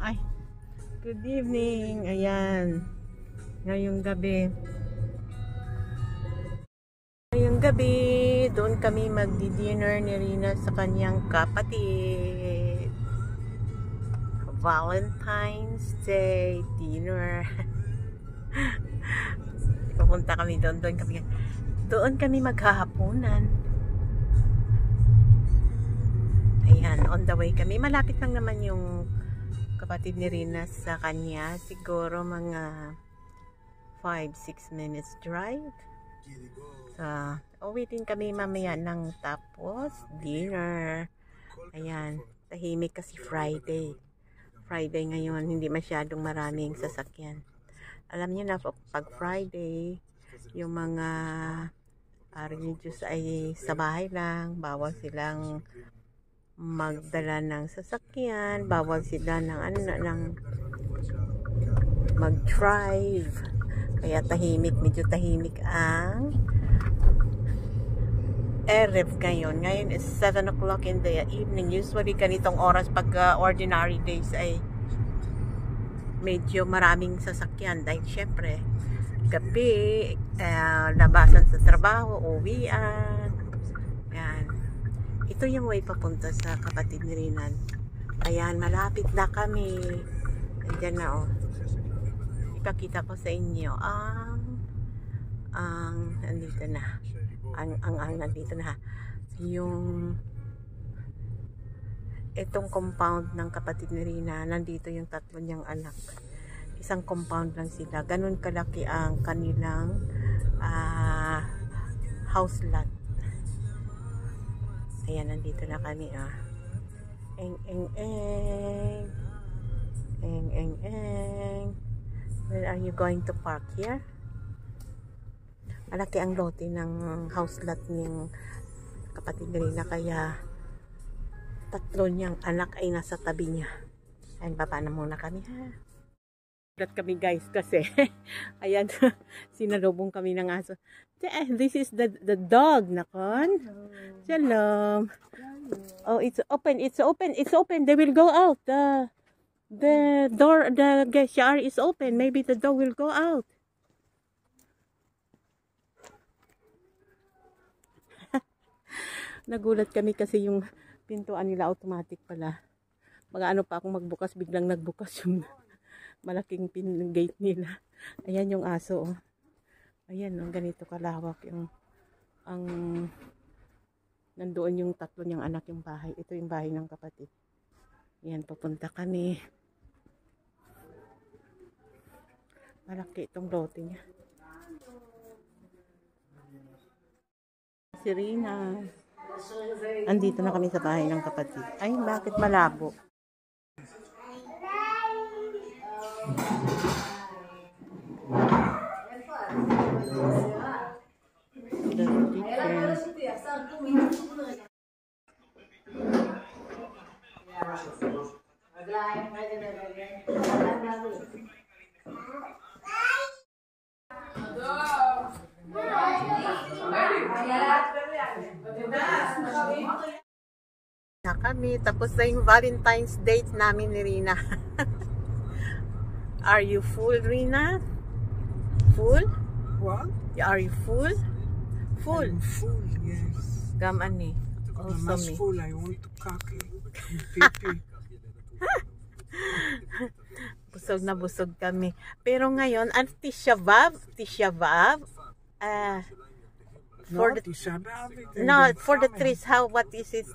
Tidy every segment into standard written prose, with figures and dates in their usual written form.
Ay, good evening. Ayan. Ngayong gabi. Doon kami magdi-dinner ni Rina sa kanyang kapatid. Valentine's Day dinner. Pupunta kami doon. Doon kami maghahaponan. Ayan, on the way kami. Malapit lang naman yung kapatid ni Rina sa kanya. Siguro mga 5-6 minutes drive. So, uwitin kami mamaya ng tapos dinner. Ayan, tahimik kasi Friday ngayon, hindi masyadong maraming sasakyan. Alam niyo na, pag Friday, yung mga religious ay sa bahay lang, bawal silang magdala ng sasakyan, bawal sila ng mag-drive. Kaya medyo tahimik ang Erev ngayon. Ngayon is 7 o'clock in the evening. Usually ganitong oras pag ordinary days ay medyo maraming sasakyan dahil syempre gabi, labasan sa trabaho, uwian. Yan. Ito yung way papunta sa kapatid ni Rinan. Ayan, malapit na kami. Ayan na oh. Ipakita ko sa inyo ang nandito na. Nandito na. Yung itong compound ng kapatid ni Rina, nandito yung tatlo niyang anak. Isang compound lang sila. Ganun kalaki ang kanilang house lot. Ayan, nandito na kami Where are you going to park here? Malaki ang lote ng house lot ng kapatid ni Rina, kaya tatlo niyang anak ay nasa tabi niya. Ayan, baba na muna kami ha. Ulat kami guys kasi ayan, sinalubong kami ng aso. This is the dog, nakon. Shalom. Oh, it's open. They will go out. The door, the shower is open. Maybe the dog will go out. Nagulat kami kasi yung pintuan nila automatic pala. Mag-ano pa akong magbukas, biglang nagbukas yung malaking gate nila. Ayan yung aso. Oh. Ayan, oh, ganito kalawak yung nandoon yung tatlo niyang anak yung bahay. Ito yung bahay ng kapatid. Ayan, papunta kami. Malaki itong lote niya. Si Rina. Andito na kami sa bahay ng kapatid. Ay, bakit malabo? Na kami, tapos na yung Valentine's date namin ni Rina. Are you full, Rina? Full? What? Are you full? Full? I'm full, yes. Gaman eh. I'm Also me. full, I want to kaki. Pipi. Busog kami. Pero ngayon, Tisha B'Av, for the trees, what is it?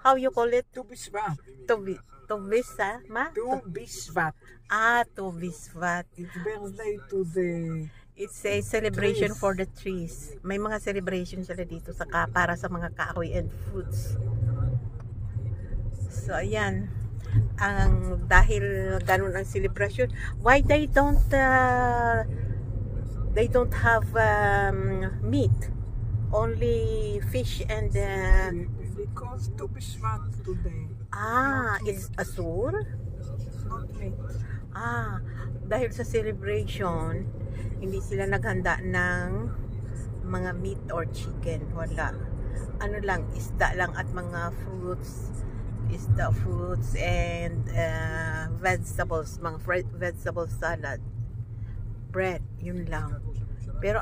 How you call it? Tu B'Shvat. Tu B'Shvat. Tu B'Shvat. It's birthday to the... It's a celebration trees. for the trees. May mga celebration sila dito para sa mga kahoy and fruits. So, ayan. Dahil ganun ang celebration, why they don't have meat? Only fish and... because Tu B'Shvat today. It's asur? Not meat. Dahil sa celebration, hindi sila naghanda ng mga meat or chicken. Wala. Ano lang, isda lang at mga fruits and vegetables, mga vegetable salad. Bread, yun lang. Pero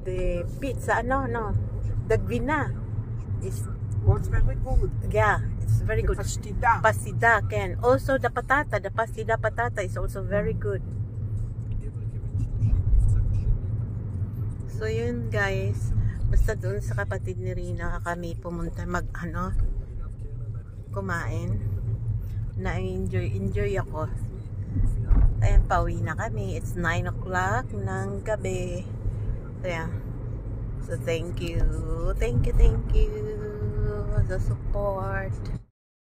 the pizza, the gvina is Was very good. yeah, it's very good. Pastida. Pastida can. Also the pastida patata is also very good. So yun guys, basta doon sa kapatid ni Rina kami pumunta kumain. Enjoy ako. Ayan, pauwi na kami. It's 9 o'clock ng gabi. So yeah. So thank you for the support.